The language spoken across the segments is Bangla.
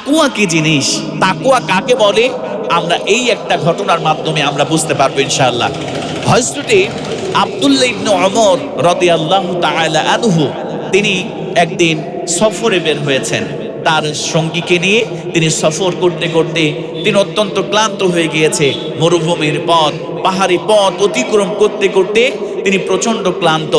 তাকওয়া কি জিনিস, তাকওয়া কাকে বলে, আমরা এই একটা ঘটনার মাধ্যমে আমরা বুঝতে পারবো ইনশাআল্লাহ। হযরতে আব্দুল্লাহ ইবনে ওমর রাদিয়াল্লাহু তাআলা আনহু তিনি একদিন সফরে বের হয়েছেন। তার সঙ্গীকে নিয়ে তিনি সফর করতে করতে তিনি অত্যন্ত ক্লান্ত হয়ে গিয়েছে। মরুভূমির পথ, পাহাড়ি পথ অতিক্রম করতে করতে তিনি প্রচন্ড ক্লান্ত।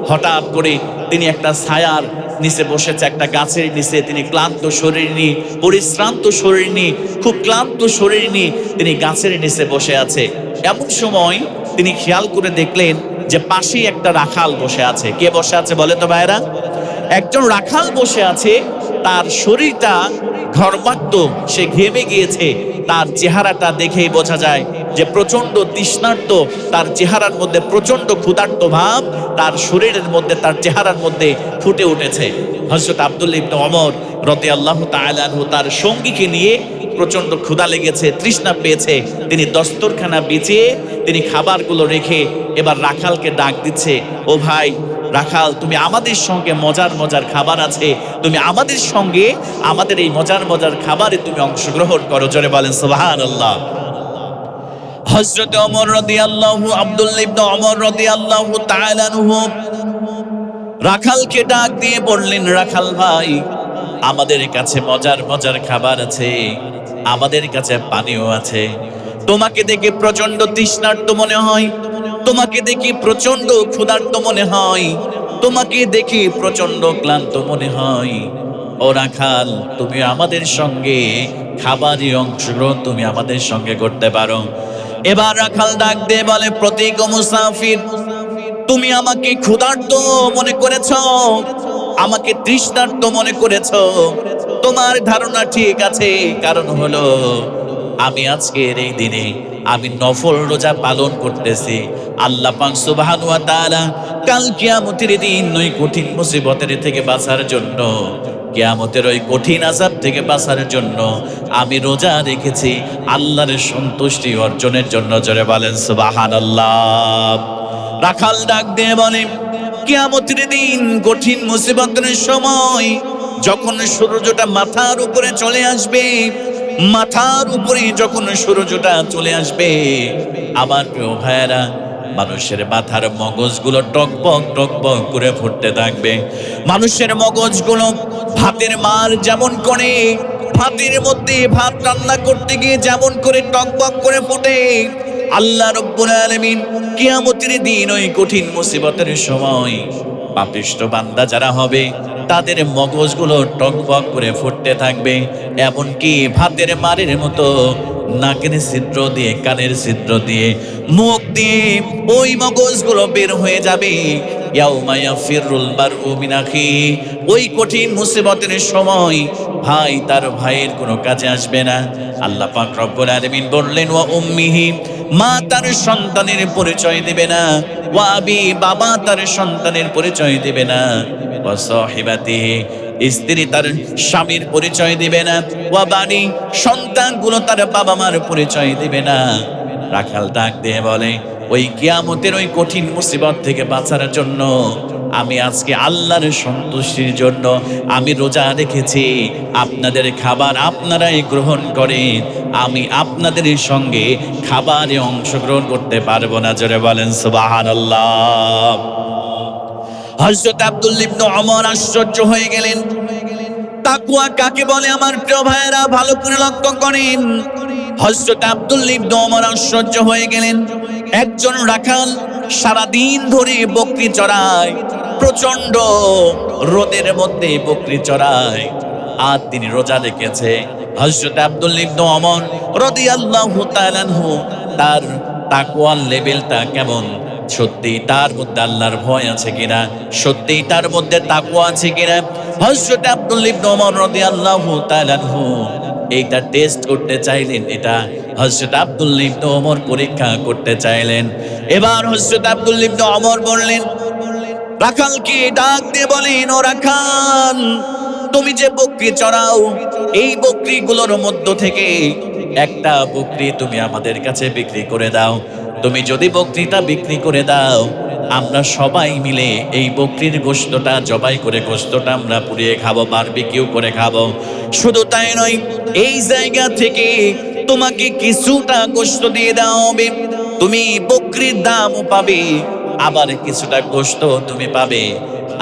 হঠাৎ করে তিনি একটা ছায়ার নিচে বসেছে, একটা গাছের নিচে। তিনি ক্লান্ত শরীর নিয়ে, পরিশ্রান্ত শরীর নিয়ে, খুব ক্লান্ত শরীর নিয়ে তিনি গাছের নিচে বসে আছে। এমন সময় তিনি খেয়াল করে দেখলেন যে পাশেই একটা রাখাল বসে আছে। কে বসে আছে বলে তো ভাইরা? একজন রাখাল বসে আছে। তার শরীরটা ঘর্মাক্ত, সে ঘেমে গিয়েছে। তার চেহারাটা দেখেই বোঝা যায় যে প্রচন্ড তৃষ্ণার্ত। তার চেহারার মধ্যে প্রচন্ড ক্ষুধার্ত ভাব তার শরীরের মধ্যে, তার চেহারার মধ্যে ফুটে উঠেছে। হযরত আব্দুল্লাহ ইবনে ওমর রাদিয়াল্লাহু তাআলা আনহু তার সঙ্গীকে নিয়ে, প্রচন্ড ক্ষুধা লেগেছে, তৃষ্ণা পেয়েছে, তিনি দস্তরখানা বিছিয়ে তিনি খাবারগুলো রেখে এবার রাখালকে ডাক দিচ্ছে, ও ভাই রাখাল, তুমি আমাদের সঙ্গে মজার মজার খাবার আছে, তুমি আমাদের সঙ্গে আমাদের এই মজার মজার খাবারে তুমি অংশগ্রহণ করো। জোরে বলেন সুবহানাল্লাহ। হযরত ওমর রাদিয়াল্লাহু, আব্দুল্লাহ ইবনে ওমর রাদিয়াল্লাহু তাআলা আনহু রাখালকে ডাক দিয়ে বললেন, রাখাল ভাই, আমাদের কাছে মজার মজার খাবার আছে, আমাদের কাছে পানিও আছে। তোমাকে দেখে প্রচন্ড তৃষ্ণার্ত মনে হয়, তোমাকে দেখে প্রচন্ড ক্ষুধার্ত মনে হয়, তোমাকে দেখে প্রচন্ড ক্লান্ত মনে হয়। ও রাখাল, তুমি আমাদের সঙ্গে খাবারে অংশগ্রহণ তুমি আমাদের সঙ্গে করতে পারো। এবার রাখাল ডাক দিয়ে বলে, প্রতীক ও মুসাফির, তুমি আমাকে ক্ষুধার্ত মনে করেছ, আমাকে তৃষ্ণার্ত মনে করেছ। তোমার ধারণা ঠিক আছে, কারণ হলো আমি আজকের এই দিনে আমি নফল রোজা পালন করতেছি। আল্লাহ পাক সুবহানাহু ওয়া তাআলা কাল কিয়ামতের দিন ওই কঠিন মুসিবতের থেকে বাঁচার জন্য, কিয়ামতের ওই কঠিন আযাব থেকে বাঁচার জন্য আমি রোজা রেখেছি আল্লাহর সন্তুষ্টি অর্জনের জন্য। জোরে বলেন সুবহানাল্লাহ। রাখাল ডাক দিয়ে বলে, কিয়ামতের দিন কঠিন মুসিবতের সময় যখন সূর্যটা মাথার উপরে চলে আসবে, মাথার উপরে যখন সূর্যটা চলে আসবে, আমার প্রিয় ভাইয়েরা, মানুষের মাথার মগজগুলো টকবক টকবক করে ফুটতে থাকবে। মানুষের মগজগুলো ভাতের মার যেমন করে, ভাতের মধ্যে ভাত রান্না করতে গিয়ে যেমন করে টকবক করে ফুটে, আল্লাহ রাব্বুল আলামিন কিয়ামতের দিন ওই কঠিন মুসিবতের সময় পাপিষ্ঠ বান্দা যারা হবে তাদের মগজগুলো টকবক করে ফুটতে থাকবে। এমনকি ভাতের মারের মতো নাকের ছিদ্র দিয়ে, কানের ছিদ্র দিয়ে, মুখ দিয়ে ওই মগজগুলো বের হয়ে যাবে। ইয়াউমা ইয়াফিরুল মারউ মিন আখি, ওই কঠিন মুসিবতের সময় ভাই তার ভাইয়ের কোনো কাজে আসবে না। আল্লাহ পাক রব্বুল আলামিন বললেন, ওয়া উম্মিহি, মা তার সন্তানের পরিচয় দিবে না, ওয়া আবি, বাবা তার সন্তানের পরিচয় দিবে না, ওয়া সাহিবাতিহি, স্ত্রী তার স্বামীর পরিচয় দিবে না, ওয়া বানি, সন্তানগুলো তার বাবা মার পরিচয় দিবে না। রাখাল ডাক দিয়ে বলে, ওই কিয়ামতের ওই কঠিন মুসিবত থেকে বাঁচার জন্য আমি আজকে আল্লাহর সন্তুষ্টির জন্য আমি রোজা রেখেছি। আপনাদের খাবার আপনারাই গ্রহণ করেন, আমি আপনাদের সঙ্গে খাবারে অংশগ্রহণ করতে পারবো না। জোরে বলেন সুবহানাল্লাহ। হযরত আব্দুল্লাহ ইবনে ওমর আশ্চর্য হয়ে গেলেন। তাকওয়া কাকে বলে আমার প্রিয় ভাইয়েরা, ভালো করে লক্ষ্য করেন। হযরত আব্দুল্লাহ ইবনে ওমর আশ্চর্য হয়ে গেলেন। একজন রাখাল সারাদিন ধরে বকরি চড়ায়, প্রচন্ড রোদের মধ্যে বকরি চড়ায়, আর তিনি রোজা রেখেছে। হযরত আব্দুল্লাহ ইবনে ওমর রাদিয়াল্লাহু তাআলা আনহু তার তাকওয়ার লেভেলটা কেমন, সত্যি তার মধ্যে আল্লাহর ভয় আছে কিনা, সত্যি তার মধ্যে তাকওয়া আছে কিনা, হযরত আব্দুল্লাহ ইবনে ওমর রাদিয়াল্লাহু তাআলা আনহু এইটা টেস্ট করতে চাইলেন। এটা হযরত আব্দুল্লাহ ইবনে ওমর পরীক্ষা করতে চাইলেন। এবার হযরত আব্দুল্লাহ ইবনে ওমর বললেন, রাখালকে ডাক দিয়ে বলেন, ও রাখাল, তুমি যে বকরি চড়াও, এই বকরিগুলোর মধ্য থেকে একটা বকরি তুমি আমাদের কাছে বিক্রি করে দাও। তুমি যদি বকরিটা বিক্রি করে দাও, আমরা সবাই মিলে এই বকরির গোশতটা জবাই করে গোশতটা আমরা পুড়িয়ে খাবো, বারবিকিউ করে খাবো। শুধু তাই নয়, এই জায়গা থেকে তোমাকে কিছুটা গোশত দিয়ে দেওয়া হবে, তুমি বকরির দামও পাবে, আবার কিছুটা গোশত তুমি পাবে।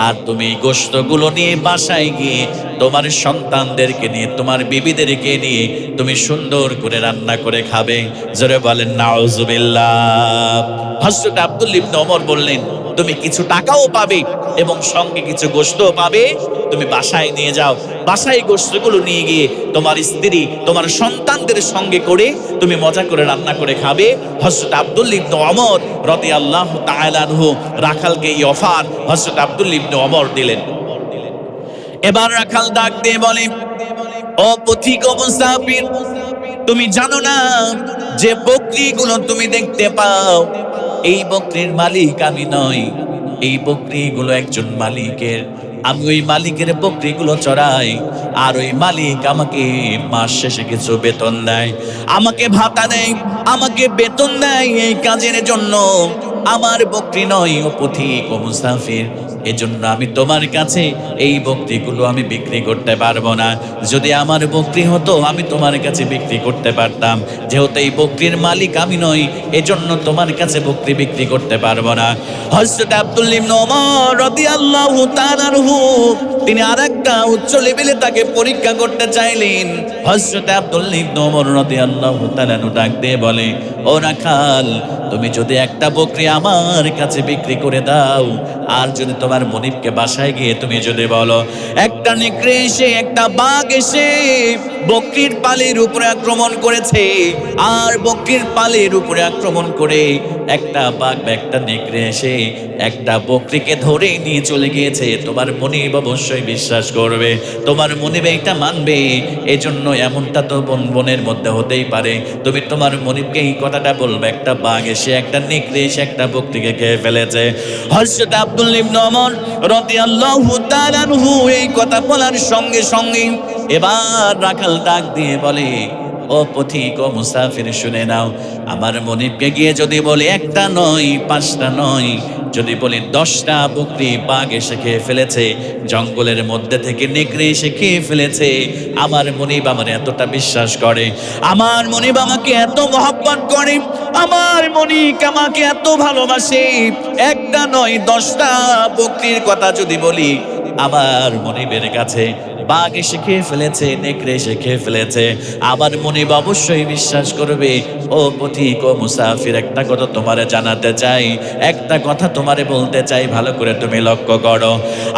আর তুমি গোশতগুলো নিয়ে বাসায় গিয়ে তোমার সন্তানদেরকে নিয়ে, তোমার বিবিদেরকে নিয়ে তুমি সুন্দর করে রান্না করে খাবে। জোরে বলেন নাউজুবিল্লাহ। হযরত আব্দুল্লাহ ইবনে ওমর বললেন, তুমি কিছু টাকাও পাবে এবং সঙ্গে কিছু গোশতও পাবে। তুমি বাসায় নিয়ে যাও, বাসায় গোশতগুলো নিয়ে গিয়ে তোমার স্ত্রী, তোমার সন্তানদের সঙ্গে করে তুমি মজা করে রান্না করে খাবে। হযরত আব্দুল্লাহ ইবনে ওমর রাদিয়াল্লাহু তাআলা আনহু রাখালকে এই অফার হযরত আব্দুল্লাহ ইবনে ওমর দিলেন। এবার রাখাল ডাক দিয়ে বলে, ও পথিক, ও মুসাফির, তুমি জানো না যে বকরিগুলো তুমি দেখতে পাও, এই বকরির মালিক আমি নই, এই বকরিগুলো একজন মালিকের। আমি ওই মালিকের বকরিগুলো চড়াই, আর ওই মালিক আমাকে মাস শেষে কিছু বেতন দেয়, আমাকে ভাতা দেয়, আমাকে বেতন দেয় এই কাজের জন্য। আমার বকরি নয় ও পথিক, ও মুসাফির, এজন্য আমি তোমার কাছে এই বকরিগুলো আমি বিক্রি করতে পারবো না। যদি আমার বকরি হতো আমি তোমার কাছে বিক্রি করতে পারতাম, যেহেতু এই বকরির মালিক আমি নই, এজন্য তোমার কাছে বকরি বিক্রি করতে পারবো না। হযরত আব্দুল্লাহ ইবনে ওমর রাদিয়াল্লাহু তাআলা আনহু তিনি আরেকটা উচ্চ লেভেলে তাকে পরীক্ষা করতে চাইলেন। হযরত আব্দুল্লাহ ইবনে ওমর রাদিয়াল্লাহু তাআলা আনহু ডাক দিয়ে বলে, ও রাখাল, তুমি যদি একটা বকরি আমার কাছে বিক্রি করে দাও, আর যদি তোমার মনিবকে বাসায় গিয়ে তুমি যদি বলো, একটা নেকড়ে এসে, একটা বাঘ এসে বকরির পালের উপরে আক্রমণ করেছে, আর বকরির পালের উপরে আক্রমণ করে একটা বাঘ বা একটা নেকড়ে এসে একটা বকরিকে ধরে নিয়ে চলে গিয়েছে, তোমার মনিব অবশ্যই বিশ্বাস করবে, তোমার মনিব এটা মানবে। এজন্য এমনটা তো বোনের মধ্যে হতেই পারে, তুমি তোমার মনিবকে এই কথাটা বলবে, একটা বাঘ এসে, একটা নেকড়ে এসে একটা বকরিকে খেয়ে ফেলেছে। হযরত আব্দুল্লাহ ইবনে ওমর রাদিয়াল্লাহু তাআলা আনহু এই কথা বলার সঙ্গে সঙ্গে এবার রাখাল ডাক দিয়ে বলে, ও পথিক, ও মুসাফির, শুনে নাও, আমার মনিবকে গিয়ে যদি বলি একটা নয়, পাঁচটা নয়, যদি বলি 10টা বকরি বাঘ এসে খেয়ে ফেলেছে, জঙ্গলের মধ্যে থেকে নেকড়ে এসে খেয়ে ফেলেছে, আমার মনিব আমার এতটা বিশ্বাস করে, আমার মনিব আমাকে এত মহব্বত করে, আমার মনিব আমাকে এত ভালোবাসে, একটা নয় 10টা বকরির কথা যদি বলি, আমার মনিবের কাছে বাঘ এসে খেয়ে ফেলেছে, নেকড়ে এসে খেয়ে ফেলেছে, আমার মনিব অবশ্যই বিশ্বাস করবে। ও পথিক, ও মুসাফির, একটা কথা তোমারে জানাতে চাই, একটা কথা তোমারে বলতে চাই, ভালো করে তুমি লক্ষ্য করো।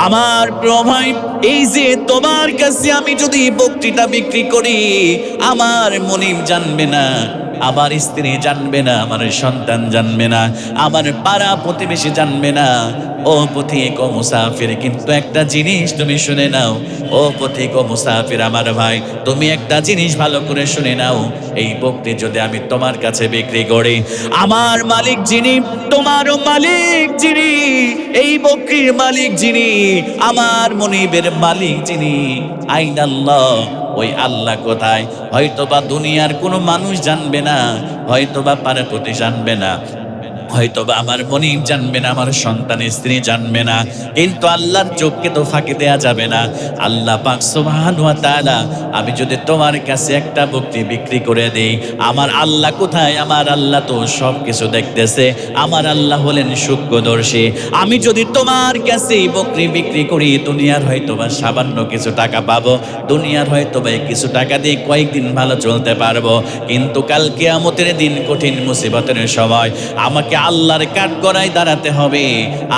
আমার প্রিয় ভাই, এই যে তোমার কাছে আমি যদি বকরিটা বিক্রি করি, আমার মনিব জানবে না, আমার স্ত্রী জানবে না, আমার সন্তান জানবে না, আমার পাড়া প্রতিবেশী জানবে না। ও পথিক, ও মুসাফির, কিন্তু একটা জিনিস তুমি শুনে নাও, ও পথিক, ও মুসাফির, আমার ভাই, তুমি একটা জিনিস ভালো করে শুনে নাও, এই বকরি যদি আমি তোমার কাছে বিক্রি করি, আমার মালিক যিনি, তোমারও মালিক যিনি, এই বকরির মালিক যিনি, আমার মনিবের মালিক যিনি, আইনাল্লাহ, ওই আল্লাহ কোথায়? হয়তোবা দুনিয়ার কোনো মানুষ জানবে না, হয়তোবা পাড়াপতি জানবে না, হয়তোবা আমার মনিব জানবে না, আমার সন্তান স্ত্রী জানবে না, কিন্তু আল্লাহর চোখকে তো ফাঁকি দেয়া যাবে না। আল্লাহ পাক সুবহানাহু ওয়া তাআলা, আমি যদি তোমার কাছে একটা বকরি বিক্রি করে দেই, আমার আল্লাহ কোথায়? আমার আল্লাহ তো সব কিছু দেখতেছে, আমার আল্লাহ হলেন সূক্ষ্মদর্শী। আমি যদি তোমার কাছে বকরি বিক্রি করি, দুনিয়ার হয়তোবা সামান্য কিছু টাকা পাবো, দুনিয়ার হয়তোবা কিছু টাকা দিয়ে কয়েকদিন ভালো চলতে পারবো, কিন্তু কাল কিয়ামতের দিন, কঠিন মুসিবতের সময় আমাকে আল্লাহর কাঠগড়ায় দাঁড়াতে হবে,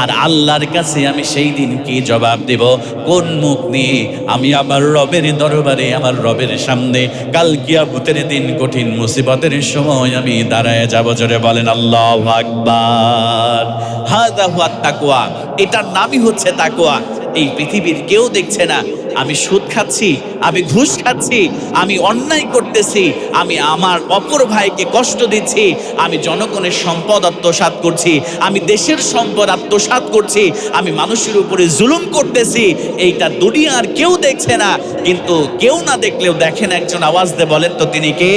আর আল্লাহর কাছে আমি সেই দিন কি জবাব দেব? কোন মুখ নিয়ে আমি আমার রবের দরবারে, আমার রবের সামনে কাল কিয়ামতের দিন, কঠিন মুসিবতের সময় আমি দাঁড়ায় যাব? জোরে বলেন আল্লাহু আকবার। হাযা হুয়া তাকওয়া, এটার নামই হচ্ছে তাকওয়া। এই পৃথিবীর কেউ দেখছে না, আমি সুদ খাচ্ছি, আমি ঘুষ খাচ্ছি, আমি অন্যায় করতেছি, আমি আমার অপর ভাইকে কষ্ট দিচ্ছি, আমি জনগণের সম্পদ আত্মসাৎ করছি, আমি দেশের সম্পদ আত্মসাৎ করছি, আমি মানুষের উপরে জুলুম করতেছি, এইটা দুনিয়ার কেউ দেখছে না। কিন্তু কেউ না দেখলেও দেখেন একজন, আওয়াজ দিয়ে বলেন তো তিনি কে?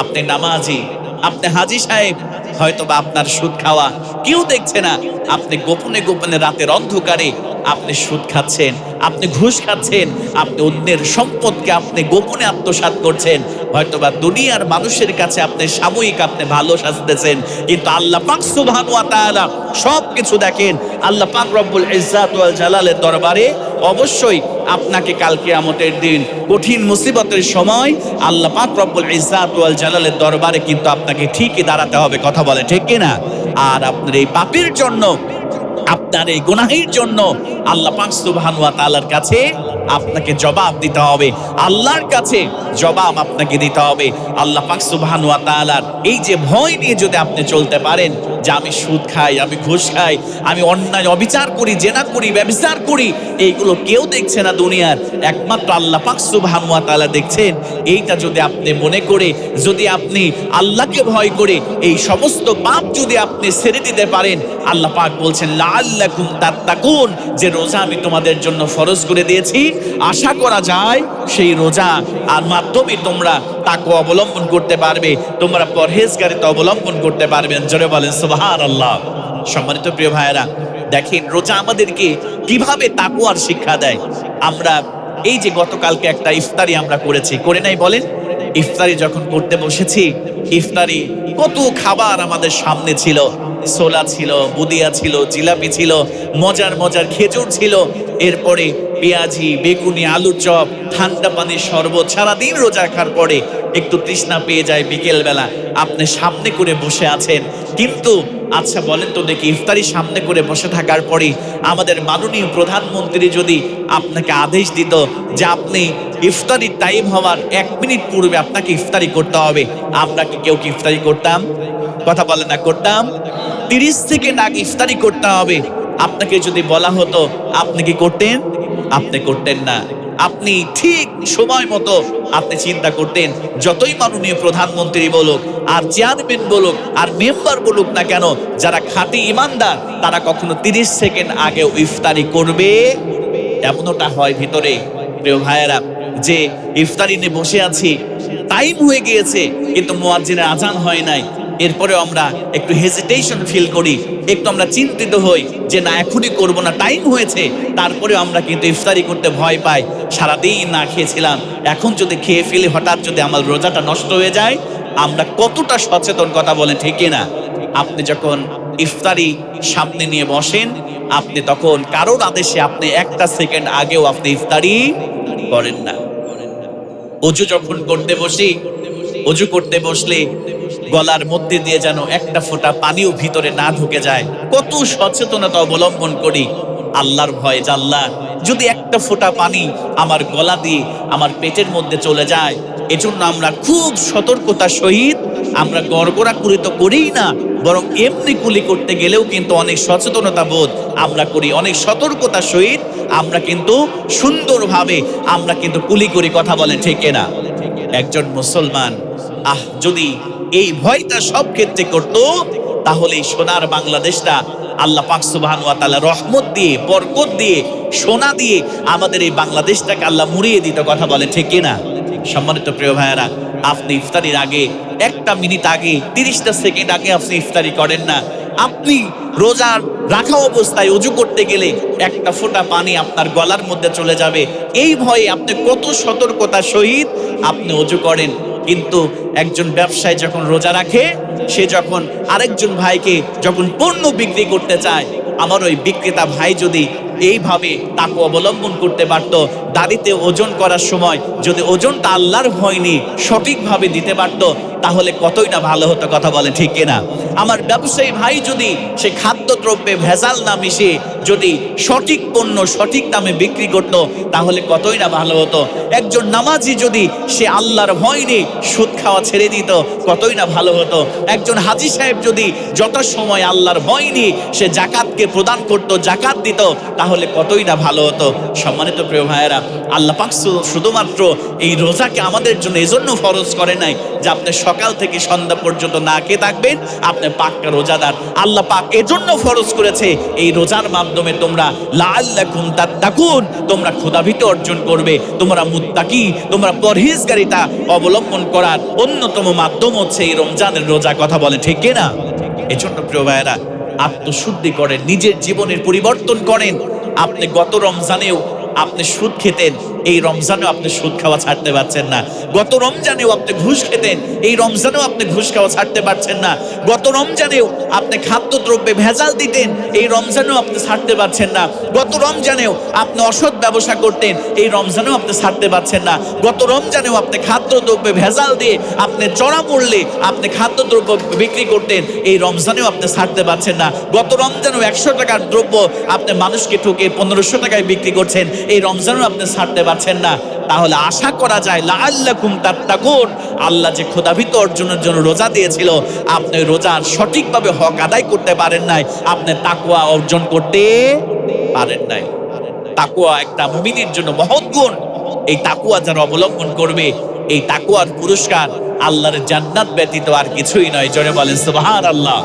আপনি নামাজি, আপনি হাজী সাহেব, হয়তোবা আপনার সুদ খাওয়া কেউ দেখছে না, আপনি গোপনে গোপনে রাতের অন্ধকারে আপনি সুদ খাচ্ছেন, আপনি ঘুষ খাচ্ছেন, আপনি অন্যের সম্পদকে আপনি গোপনে আত্মসাৎ করছেন। হয়তোবা দুনিয়ার মানুষের কাছে আপনি সাময়িক আপনি ভালো সাজতেছেন, কিন্তু আল্লাহ পাক সুবহানাহু ওয়া তাআলা সবকিছু দেখেন। আল্লাহ পাক রব্বুল ইজ্জাত ওয়াল জালালের দরবারে অবশ্যই আপনাকে কাল কিয়ামতের দিন কঠিন মুসিবতের সময় আল্লাহ পাক রব্বুল ইজ্জাত ওয়াল জালালের দরবারে কিন্তু আপনাকে ঠিকই দাঁড়াতে হবে, কথা বলে ঠিক কিনা? আর আপনার এই পাপের জন্য, আপনার এই গুনাহের জন্য আল্লাহ পাক সুবহানাহু ওয়া তাআলার কাছে আপনাকে জবাব দিতে হবে, আল্লাহর কাছে জবাব আপনাকে দিতে হবে। আল্লাহ পাক সুবহানাহু ওয়া তাআলার এই যে ভয় নিয়ে যদি আপনি চলতে পারেন যে আমি সুদ খাই, আমি ঘুষ খাই, আমি অন্যায় অবিচার করি, জেনা করি, ব্যভিচার করি, এইগুলো কেউ দেখছে না দুনিয়ার, একমাত্র আল্লাহ পাক সুবহানাহু ওয়া তাআলা দেখছেন। এইটা যদি আপনি মনে করে, যদি আপনি আল্লাহকে ভয় করে এই সমস্ত পাপ যদি আপনি ছেড়ে দিতে পারেন, আল্লাহ পাক বলছেন লাআল্লাকুম তাত্তাকুন, যে রোজা আমি তোমাদের জন্য ফরজ করে দিয়েছি, আশা করা যায় সেই রোজা আর মাধ্যমে তোমরা তাকওয়া অবলম্বন করতে পারবে, তোমরা পরহেজগারিতা অবলম্বন করতে পারবেন। জোরে বলেন সুবহানাল্লাহ। সম্মানিত প্রিয় ভাইয়েরা, দেখেন রোজা আমাদেরকে কিভাবে তাকওয়ার শিক্ষা দেয়। আমরা এই যে গতকালকে একটা ইফতারি আমরা করেছি, করে নাই বলেন? ইফতারি যখন করতে বসেছি, ইফতারি কত খাবার আমাদের সামনে ছিল, ছোলা ছিল, বুদিয়া ছিল, জিলাপি ছিল, মজার মজার খেজুর ছিল, এরপরে পেঁয়াজি, বেগুনি, আলুর চপ, ঠান্ডা পানির শরবত। সারাদিন রোজা রাখার পরে একটু তৃষ্ণা পেয়ে যায় বিকেল বেলা, আপনি সামনে করে বসে আছেন। কিন্তু আচ্ছা বলেন তো দেখি, ইফতারি সামনে করে বসে থাকার পরে আমাদের মাননীয় প্রধানমন্ত্রী যদি আপনাকে আদেশ দিত যে আপনি ইফতারির টাইম হওয়ার 1 মিনিট পূর্বে আপনাকে ইফতারি করতে হবে, আমরা কি কেউ কি ইফতারি করতাম? কথা বলে না, করতাম? 30 সেকেন্ড আগে ইফতারি করতে হবে আপনাকে যদি বলা হতো, আপনি কি করতেন? আপনি করতেন না। আপনি ঠিক সময় মতো আপনি চিন্তা করতেন, যতই মাননীয় প্রধানমন্ত্রী বলুক, আর চেয়ারম্যান বলুক, আর মেম্বার বলুক না কেন, যারা খাঁটি ইমানদার তারা কখনো 30 সেকেন্ড আগে ইফতারি করবে, এমনটা হয় ভিতরে। প্রিয় ভাইয়েরা, যে ইফতারি নিয়ে বসে আছি, টাইম হয়ে গিয়েছে কিন্তু মুয়াজ্জিনের আজান হয় নাই, এরপরে আমরা একটু হেজিটেশন ফিল করি, একটু আমরা চিন্তিত হই যে না এখনই করব না, টাইম হয়েছে, তারপরে আমরা কিন্তু ইফতারি করতে ভয় পাই। সারাদিন না খেয়েছিলাম, এখন যদি খেয়ে ফেলি, হঠাৎ যদি আমার রোজাটা নষ্ট হয়ে যায়, আমরা কতটা সচেতন, কথা বলেন ঠিক না? আপনি যখন ইফতারি সামনে নিয়ে বসেন, আপনি তখন কারোর আদেশে আপনি 1টা সেকেন্ড আগেও আপনি ইফতারি করেন না। অজু যখন করতে বসি, অজু করতে বসলে গলার মধ্যে দিয়ে যেন একটা ফোঁটা পানিও ভিতরে না ঢুকে যায়, কত সচেতনতা অবলম্বন করি আল্লাহর ভয়, যে আল্লাহ যদি একটা ফোঁটা পানি আমার গলা দিয়ে আমার পেটের মধ্যে চলে যায়। এজন্য আমরা খুব সতর্কতার সহিত, আমরা গড়গড়া কুলি তো করিই না, বরং এমনি কুলি করতে গেলেও কিন্তু অনেক সচেতনতা বোধ আমরা করি, অনেক সতর্কতার সহিত আমরা কিন্তু সুন্দরভাবে আমরা কিন্তু কুলি করি, কথা বলেন ঠিক না? একজন মুসলমান যদি এই ভয়টা সব ক্ষেত্রে করত, তাহলে সোনার বাংলাদেশটা আল্লাহ পাক সুবহানাহু ওয়া তাআলা রহমত দিয়ে, বরকত দিয়ে, সোনা দিয়ে আমাদের এই বাংলাদেশটাকে আল্লাহ মুড়িয়ে দিত, কথা বলে ঠিক না? সম্মানিত প্রিয় ভাইয়েরা, আপনি ইফতারির আগে 1টা মিনিট আগে, 30টা সেকেন্ড আগে আপনি ইফতারি করেন না। আপনি রোজার রাখা অবস্থায় অজু করতে গেলে একটা ফোঁটা পানি আপনার গলার মধ্যে চলে যাবে, এই ভয়ে আপনি কত সতর্কতার সহিত আপনি অজু করেন। কিন্তু একজন ব্যবসায়ী যখন রোজা রাখে, সে যখন আরেকজন ভাইকে যখন পণ্য বিক্রি করতে চায়, আমার ওই বিক্রেতা ভাই যদি এইভাবে তাকে অবলম্বন করতে পারত, দাড়িতে ওজন করার সময় যদি ওজনটা আল্লাহর ভয় নিয়ে সঠিকভাবে দিতে পারত, তাহলে কতই না ভালো হতো, কথা বলে ঠিক কিনা? আমার ব্যবসায়ী ভাই যদি সে খাদ্যদ্রব্যে ভেজাল না মিশিয়ে যদি সঠিক পণ্য সঠিক দামে বিক্রি করত, তাহলে কতই না ভালো হতো। একজন নামাজি যদি সে আল্লাহর ভয় নিয়ে সুদ খাওয়া ছেড়ে দিত, কতই না ভালো হতো। একজন হাজী সাহেব যদি যথাসময় আল্লাহর ভয় নিয়ে সে জাকাতকে প্রদান করত, জাকাত দিত, তাহলে কতই না ভালো হতো। সম্মানিত প্রিয় ভাইয়েরা, আল্লাহ পাক শুধুমাত্র এই রোজাকে আমাদের জন্য এজন্য ফরজ করে নাই যে আপনি সকাল থেকে সন্ধ্যা পর্যন্ত না খেয়ে থাকবেন, আপনি পাক্কা রোজাদার। আল্লাহ পাক এজন্য ফরজ করেছে এই রোজার মাধ্যমে তোমরা লাআল্লাকুম তাত্তাকুন, তোমরা খোদাভীতি অর্জন করবে, তোমরা মুত্তাকি, তোমরা পরহেজগারিতা অবলম্বন করার অন্যতম মাধ্যম হচ্ছে এই রমজানের রোজা, কথা বলে ঠিক কিনা? এজন্য প্রিয় ভাইয়েরা, আত্মশুদ্ধি করেন, নিজের জীবনের পরিবর্তন করেন। আপনি গত রমজানেও আপনি সুদ খেতেন, এই রমজানেও আপনি সুদ খাওয়া ছাড়তে পারছেন না। গত রমজানেও আপনি ঘুষ খেতেন, এই রমজানেও আপনি ঘুষ খাওয়া ছাড়তে পারছেন না। গত রমজানেও আপনি খাদ্যদ্রব্যে ভেজাল দিতেন, এই রমজানেও আপনি ছাড়তে পারছেন না। গত রমজানেও আপনি অসৎ ব্যবসা করতেন, এই রমজানেও আপনি ছাড়তে পারছেন না। গত রমজানেও আপনি খাদ্যদ্রব্যে ভেজাল দিয়ে আপনি চড়া মূল্যে আপনি খাদ্যদ্রব্য বিক্রি করতেন, এই রমজানেও আপনি ছাড়তে পারছেন না। গত রমজানেও 100 টাকার দ্রব্য আপনি মানুষকে ঠকে 1500 টাকায় বিক্রি করছেন, এই রমজানেও আপনি ছাড়তে পারছেন না। তাহলে আশা করা যায় লাআল্লাকুম তাত্তাকুন, আল্লাহ যে ক্ষুধাভীত অর্জনের জন্য রোজা দিয়েছিল, আপনি রোজার সঠিকভাবে হক আদায় করতে পারেন নাই, আপনি তাকওয়া অর্জন করতে পারেন নাই। তাকওয়া একটা মুমিনের জন্য মহৎ গুণ। এই তাকওয়া যারা অবলম্বন করবে, এই তাকওয়ার পুরস্কার আল্লাহর জান্নাত ব্যতীত আর কিছুই নয়। জোরে বলেন সুবহানাল্লাহ।